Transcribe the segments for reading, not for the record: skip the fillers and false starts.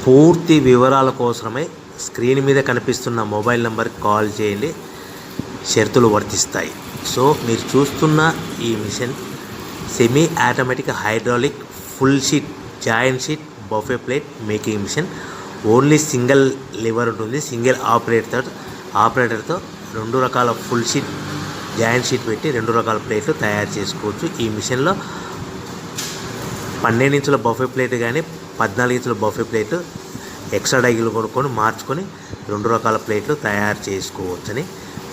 పూర్తి వివరాల కోసమై స్క్రీన్ మీద కనిపిస్తున్న మొబైల్ నెంబర్కి కాల్ చేయండి. షరతులు వర్తిస్తాయి. సో మీరు చూస్తున్న ఈ machine semi automatic hydraulic full sheet joint sheet buffet plate making machine. Only single lever ఉంటుంది. సింగిల్ ఆపరేటర్తో 2 రకాల ఫుల్ షీట్ జాయింట్ షీట్ పెట్టి 2 రకాల ప్లేట్లు తయారు చేసుకోవచ్చు. ఈ మిషన్లో 12 ఇంచుల బఫే ప్లేట్ కానీ 14 ఇంచుల బఫే ప్లేట్ ఎక్స్ట్రా డైలు కొనుక్కొని మార్చుకొని 2 రకాల ప్లేట్లు తయారు చేసుకోవచ్చని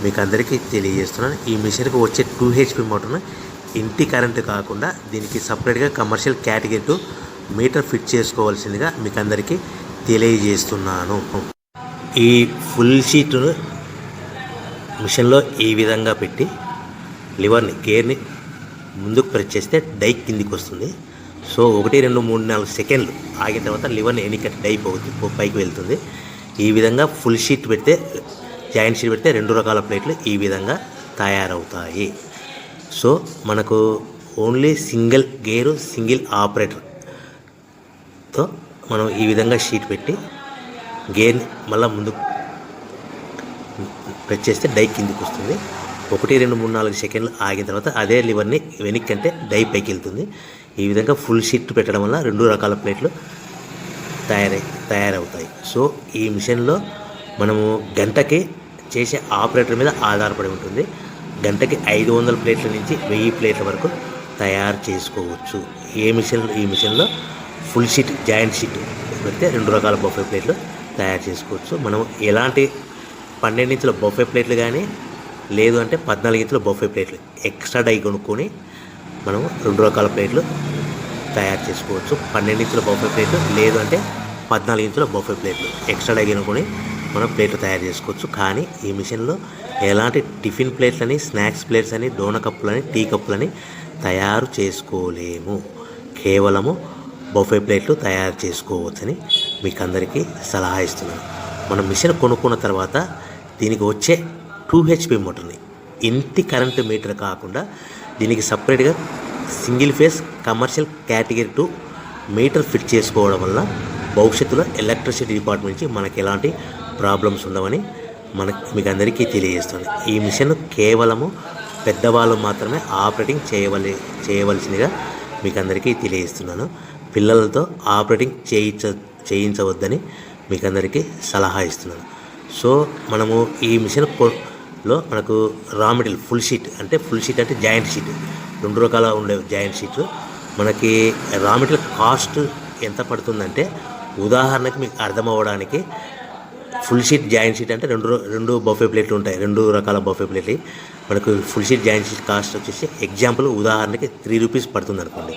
మీకు అందరికీ తెలియజేస్తున్నాను. ఈ మిషన్కి వచ్చే 2 HP మోటార్ను ఇంటి కరెంటు కాకుండా దీనికి సపరేట్గా కమర్షియల్ కేటగిరీ 2 మీటర్ ఫిట్ చేసుకోవాల్సిందిగా మీకు అందరికీ తెలియజేస్తున్నాను. ఈ ఫుల్ షీట్ను మిషన్లో ఈ విధంగా పెట్టి గేర్ని ముందుకు ప్రెస్ చేస్తే డై కిందికి వస్తుంది. సో 1 2 3 4 సెకండ్లు ఆగిన తర్వాత లివర్ని ఎన్నికట్టి డై పైకి వెళ్తుంది. ఈ విధంగా ఫుల్ షీట్ పెడితే జాయింట్ షీట్ పెడితే 2 రకాల ప్లేట్లు ఈ విధంగా తయారవుతాయి. సో మనకు ఓన్లీ సింగిల్ గేరు సింగిల్ ఆపరేటర్తో మనం ఈ విధంగా షీట్ పెట్టి గేర్ని మళ్ళీ ముందుకు ప్రెస్ చేస్తే డై కిందికి వస్తుంది. 1 2 3 4 సెకండ్లు ఆగిన తర్వాత అదే లివర్ని వెనక్కి అంటే డై పైకి వెళ్తుంది. ఈ విధంగా ఫుల్ షీట్ పెట్టడం వల్ల 2 రకాల ప్లేట్లు తయారవుతాయి. సో ఈ మిషన్లో మనము గంటకి చేసే ఆపరేటర్ మీద ఆధారపడి ఉంటుంది. గంటకి 500 ప్లేట్ల నుంచి 1000 ప్లేట్ల వరకు తయారు చేసుకోవచ్చు. ఈ మిషన్లో ఫుల్ షీట్ జాయింట్ షీట్ పెడితే 2 రకాల బఫే ప్లేట్లు తయారు చేసుకోవచ్చు. మనం ఎలాంటి 12 ఇంచుల బఫే ప్లేట్లు కానీ లేదు అంటే 14 ఇంచుల బఫే ప్లేట్లు ఎక్స్ట్రా డై కొనుక్కొని మనం 2 రకాల ప్లేట్లు తయారు చేసుకోవచ్చు. 12 ఇంచుల బఫే ప్లేట్లు లేదు అంటే 14 ఇంచుల బఫే ప్లేట్లు ఎక్స్ట్రా డై కొనుక్కొని మనం ప్లేట్లు తయారు చేసుకోవచ్చు. కానీ ఈ మిషన్లో ఎలాంటి టిఫిన్ ప్లేట్లని స్నాక్స్ ప్లేట్స్ అని డోనా కప్పులని టీ కప్పులని తయారు చేసుకోలేము. కేవలము బఫే ప్లేట్లు తయారు చేసుకోవచ్చని మీకు అందరికీ సలహా ఇస్తున్నాను. మనం మిషన్ కొనుక్కున్న తర్వాత దీనికి వచ్చే 2 HP మోటార్ని ఇంటి కరెంటు మీటర్ కాకుండా దీనికి సపరేట్గా single phase commercial category 2 metre fit చేసుకోవడం వల్ల భవిష్యత్తులో ఎలక్ట్రిసిటీ డిపార్ట్మెంట్ నుంచి మనకి ఎలాంటి ప్రాబ్లమ్స్ ఉండవని మీకు అందరికీ తెలియజేస్తుంది. ఈ మిషన్ కేవలము పెద్దవాళ్ళు మాత్రమే ఆపరేటింగ్ చేయవలసిందిగా మీకు అందరికీ తెలియజేస్తున్నాను. పిల్లలతో ఆపరేటింగ్ చేయించవద్దని మీకు అందరికీ సలహా ఇస్తున్నాను. సో మనము ఈ మిషన్లో మనకు రా మెటీరియల్ ఫుల్ షీట్ అంటే జాయింట్ షీట్ 2 రకాల ఉండే జాయింట్ షీట్ మనకి రా మెటీరియల్ కాస్ట్ ఎంత పడుతుందంటే ఉదాహరణకి మీకు అర్థం అవ్వడానికి ఫుల్ షీట్ జాయింట్ షీట్ అంటే 2 బఫే ప్లేట్లు ఉంటాయి. 2 రకాల బఫే ప్లేట్లు మనకు full sheet joint sheet cost వచ్చేసి ఎగ్జాంపుల్ ఉదాహరణకి 3 రూపీస్ పడుతుంది అనుకోండి.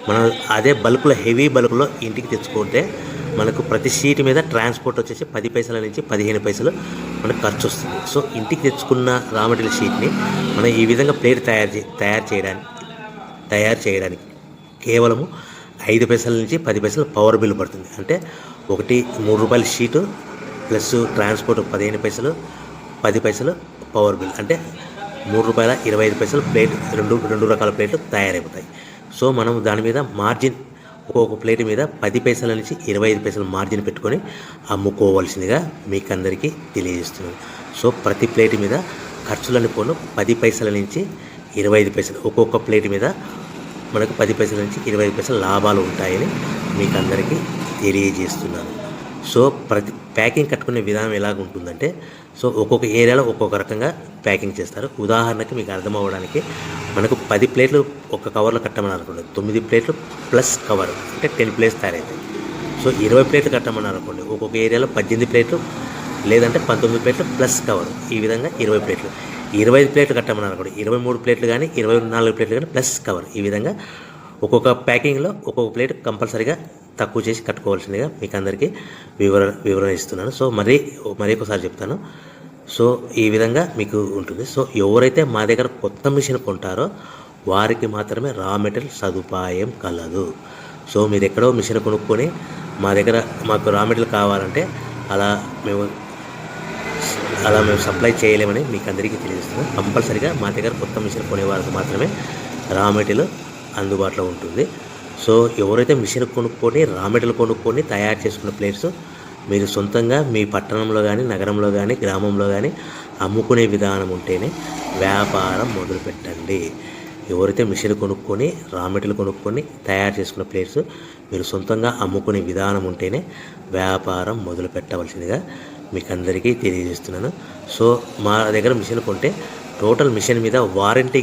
మనం అదే బల్క్లో హెవీ బల్క్లో ఇంటికి తెచ్చుకుంటే మనకు ప్రతి షీట్ మీద ట్రాన్స్పోర్ట్ వచ్చేసి 10 పైసల నుంచి 15 పైసలు మనకు ఖర్చు వస్తుంది. సో ఇంటికి తెచ్చుకున్న రా మెటీరియల్ షీట్ని మనం ఈ విధంగా ప్లేట్ తయారు చేయడానికి కేవలము 5 పైసల నుంచి 10 పైసలు పవర్ బిల్ పడుతుంది. అంటే 3 రూపాయల షీటు ప్లస్ ట్రాన్స్పోర్ట్ 15 పైసలు 10 పైసలు పవర్ బిల్ అంటే 3 రూపాయల 25 పైసలు ప్లేట్ 2 రకాల ప్లేట్లు తయారైపోతాయి. సో మనం దాని మీద మార్జిన్ ఒక్కొక్క ప్లేట్ మీద 10 పైసల నుంచి 25 పైసలు మార్జిన్ పెట్టుకొని అమ్ముకోవాల్సిందిగా మీకు అందరికీ తెలియజేస్తున్నాను. సో ప్రతి ప్లేట్ మీద ఖర్చులని పోను 10 పైసల నుంచి 25 పైసలు ఒక్కొక్క ప్లేట్ మీద మనకు 10 పైసల నుంచి 25 పైసలు లాభాలు ఉంటాయని మీకు అందరికీ తెలియజేస్తున్నాను. సో ప్రతి ప్యాకింగ్ కట్టుకునే విధానం ఎలాగ ఉంటుందంటే సో ఒక్కొక్క ఏరియాలో ఒక్కొక్క రకంగా ప్యాకింగ్ చేస్తారు. ఉదాహరణకి మీకు అర్థం అవ్వడానికి మనకు 10 ప్లేట్లు ఒక కవర్లో కట్టమని అనుకోండి, 9 ప్లేట్లు ప్లస్ కవర్ అంటే 10 ప్లేట్స్ తయారవుతాయి. సో 20 ప్లేట్లు కట్టమని అనుకోండి, ఒక్కొక్క ఏరియాలో 18 ప్లేట్లు లేదంటే 19 ప్లేట్లు ప్లస్ కవర్ ఈ విధంగా 20 ప్లేట్లు. 25 ప్లేట్లు కట్టమని అనుకోండి, 23 ప్లేట్లు కానీ 24 ప్లేట్లు కానీ ప్లస్ కవర్ ఈ విధంగా ఒక్కొక్క ప్యాకింగ్లో ఒక్కొక్క ప్లేట్ కంపల్సరీగా తక్కువ చేసి కట్టుకోవాల్సిందిగా మీకు అందరికీ వివరణ ఇస్తున్నాను. సో మరి ఒకసారి చెప్తాను. సో ఈ విధంగా మీకు ఉంటుంది. సో ఎవరైతే మా దగ్గర కొత్త మిషన్ కొంటారో వారికి మాత్రమే రా మెటీరియల్ సదుపాయం కలదు. సో మీరు ఎక్కడో మిషన్ కొనుక్కొని మాకు రా మెటీరియల్ కావాలంటే అలా మేము సప్లై చేయలేమని మీకు అందరికీ తెలియజేస్తున్నాం. కంపల్సరీగా మా దగ్గర కొత్త మిషన్ కొనే వారికి మాత్రమే రా మెటీరియల్ అందుబాటులో ఉంటుంది. సో ఎవరైతే మిషన్ కొనుక్కొని రా మెటీరియల్ కొనుక్కొని తయారు చేసుకున్న ప్లేట్స్ మీరు సొంతంగా మీ పట్టణంలో కానీ నగరంలో కానీ గ్రామంలో కానీ అమ్ముకునే విధానం ఉంటేనే వ్యాపారం మొదలుపెట్టండి. ఎవరైతే మిషన్ కొనుక్కొని రా మెటీరియల్ కొనుక్కొని తయారు చేసుకున్న ప్లేట్స్ మీరు సొంతంగా అమ్ముకునే విధానం ఉంటేనే వ్యాపారం మొదలు పెట్టవలసిందిగా మీకు అందరికీ తెలియజేస్తున్నాను. సో మా దగ్గర మిషన్ కొంటే టోటల్ మిషన్ మీద వారంటీ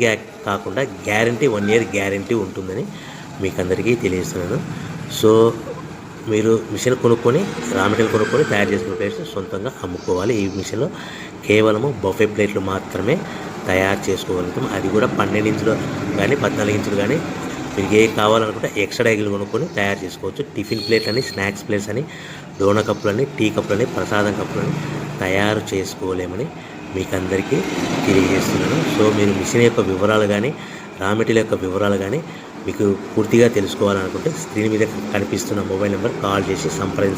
కాకుండా గ్యారంటీ 1 year గ్యారంటీ ఉంటుందని మీకు అందరికీ తెలియజేస్తున్నాను. సో మీరు మిషన్ కొనుక్కొని రా మెటీరియల్ కొనుక్కొని తయారు చేసుకున్న ప్లేట్స్ సొంతంగా అమ్ముకోవాలి. ఈ మిషన్లో కేవలము బఫే ప్లేట్లు మాత్రమే తయారు చేసుకోగలుగుతాం. అది కూడా 12 ఇంచులు కానీ 14 ఇంచులు కానీ మీకు ఏ కావాలనుకుంటే ఎక్స్ట్రా ఎగ్గులు కొనుక్కొని తయారు చేసుకోవచ్చు. టిఫిన్ ప్లేట్లని, స్నాక్స్ ప్లేట్స్ అని, డోనా కప్పులని, టీ కప్పులని, ప్రసాదం కప్పులని తయారు చేసుకోలేమని మీకు అందరికీ తెలియజేస్తున్నాను. సో మీరు మిషన్ యొక్క వివరాలు కానీ రా మెటీరియల్ యొక్క వివరాలు కానీ మీకు పూర్తిగా తెలుసుకోవాలనుకుంటే స్క్రీన్ మీద కనిపిస్తున్న మొబైల్ నెంబర్ కాల్ చేసి సంప్రదించండి.